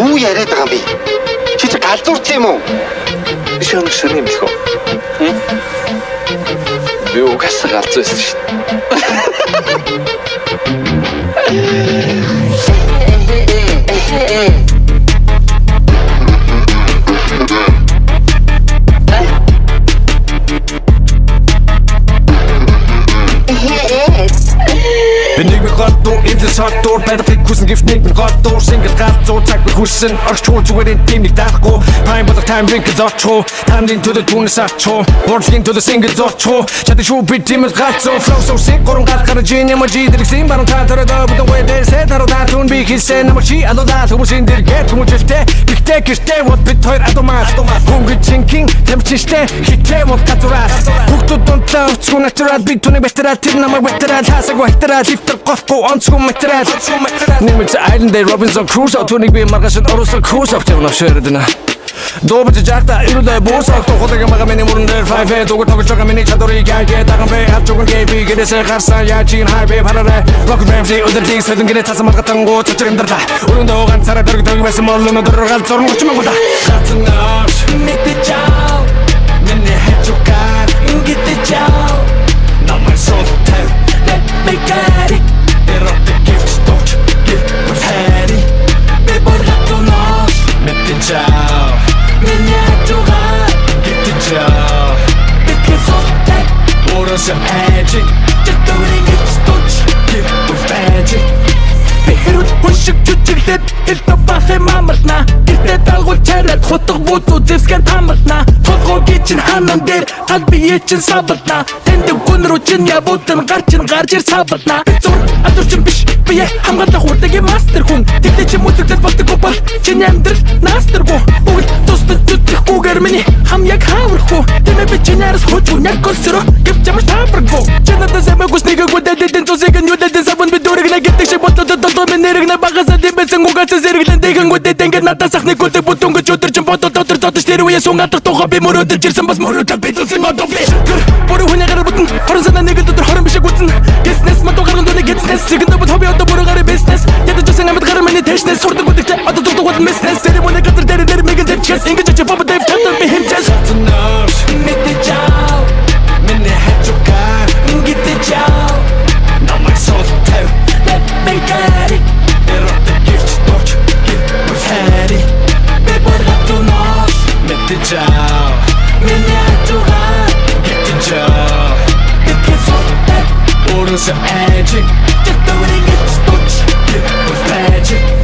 Юу яриад байгаа юм бэ? Чи ч галзуурч юм уу? Би шөнө юм бэлхөө. Би угаасаа галзуурсан шүү дээ. Benig mig godt dår, intet så dårligt Batteri kussen gift ning mig godt dår Sinket ret dår, tak med kussen Og skjul til at det er timelig der gå Pine på der time, vinket så tro Time din til det tune sat tro Vores fin til det sinket så tro Tja det sjov bit timet ret så Flow så sick, går hun ret kan det gene Må gi det ikke sim, bare hun tager det op Den way det er sæt, har du der tun Vi kan se, når man gi, er du der Du må sin dirigert, du må just det Gik det, what bit højt automat Hungry thinking, temp til sted Gik det, what katurat Hugt du don't love, tro naturat Big tuning veterat, tidna mig veterat Hasa gå veterat, lifter godt på åndskum veterat Name til Island Day, Robinson Crusoe Tuning vi margasin Orusal Crusoe Tævn af søredina Dobe til Jakarta, iruda bosak Tokodaga maga meni murundur 5 Dogo togo choka meni chadori Gage dagan be, hat chokan gebi Gede se karsan, ya chicken high be Parare, Rocket Ramsey, udar dig Södun gede tasa margatango, tachagin darda Urunda ogan sara dörg dörg Vesi molluna dörgal Zorun uçuma guda Katın ağır Mitti çav Meni het chokar Gitti çav Namay sol tev Let me get it Erotic gift stort Gift was Harry Vi borde tonage Mitti çav Meni het chokar Gitti çav Gitti sol tev Orası magic Çaturi gift stort Gift was magic Бихрүүд хүшиг чүчиглээд элдэ бахын мамарна Гэртээ дагуул чараад хутга бууцуу зэвсгэр тамарна Тулгуугийн чинь ханан дээр тал бие чинь сабална Тэндэг гүн рүү чинь ябуутан гарч ир сабална Зур адуучин биш бие хамгаалах урдагийн мастер хүн Тэгтээ чи мөдөглөд болдоггүй бол чиний амьдрал наастергүй Бүгд тусдад зүтгэхгүйгээр миний хам яг хааврахгүй Тэмээ би чиний араас хөөжгүй яг гөлсөрөө Гэвч ямар таапраггүй Чинадаа сэмэгүүс нэгээгүү дэдэн цусыг нь юу дэдэн сабан би дүүрэг нэ гэдэг шиг бодлоо Мен нэрэгнэ багасаа дэмбэсэн угаасаа зэрэглэн дэгэнгүүдэд ингээд надаас ахны гүдэг бүтөнгөж өдөржин бодол дотор дотор тэр үе сунгадаг тухай би мөрөөдөж ирсэн бас мөрөөдөж бидсэн одоо би Бүрэн хүний гараа бүтэн хорон санаа нэг дотор хорон бишэг үтэн Гэснэс матуу гарган дүүний гэснэс Сэгэндэ бот хобби одоо бүрэн гараа бизнес Ядаж өсөн амьд гараа миний тэшнэс Сурдаг бүдэг чэ одоо зүгдэг бол бизнес Церемони гатар дээр мэгэн дэвчгээс Ингэж очи баба дэв чатар би хэмчээс Тонож мэдэ чао Миний хачукар Гитэ чао Намайг сол тэв Let me get it Erotic gift stort Gift was Harry Vi borde tonage Mitti ciao Meni hachukar Gitti ciao Gitti sol tev Orası magic Çaturi gift stort Gift was magic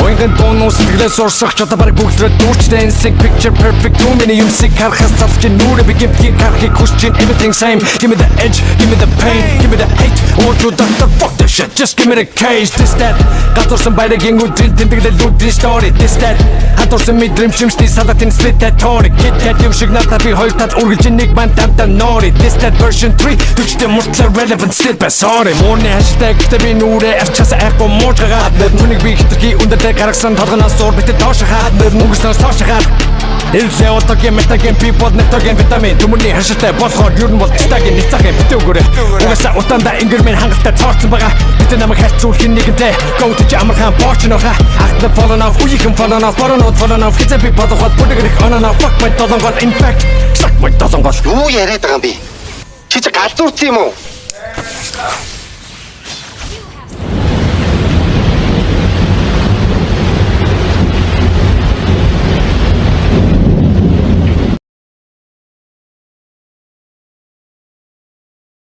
Ойнгын тоноо сэтгэлээ сурсах чадаа барыг бүгдрээ дүүрчтэй sick picture perfect too many юмсыг харахаас залж нүрэ би гэмтгийг харахыг хүсэж everything same give me the edge give me the pain give me the hate want you doctor fuck the shit just give me the cage this that гадуурсан баярын үдрийн тэмдэглэл үүдийн story this that хатуурсан мэдрэмжимсний салатын split that story get that юм шиг надад би хоёр тал үргэлж нэг ман тамтаа нори this that version 3 түчтэй муртлаа relevant still by sorry мөрний hashtag гэдэг би нүрэ авчаас айхгүй муужгаа нүнийг би хитрхи үндэрлээ гаргасан толгоноос зур битээ доош хаад мөнгөснөөс тоош хаад Элсээ отогийн метагийн people нэтогийн витамин Түмүний хашилтай болохоор юу нь бол цитагийн нэцахийн битээ өгөөрэй Угаасаа утаандаа ингэрмэн хангалттай цоорсон байгаа Битээ намайг хайцуулахын нэгэнтэй Go to Jammerхан Porch-нохаа Ахтна follow off, үеийн follow off Хизээ би бодоход бүдэгрэх on and off Fuck my долонгол in fact Suck my долонгол Юу яриад байгаа юм бэ? Чи ч галзуурч юм уу?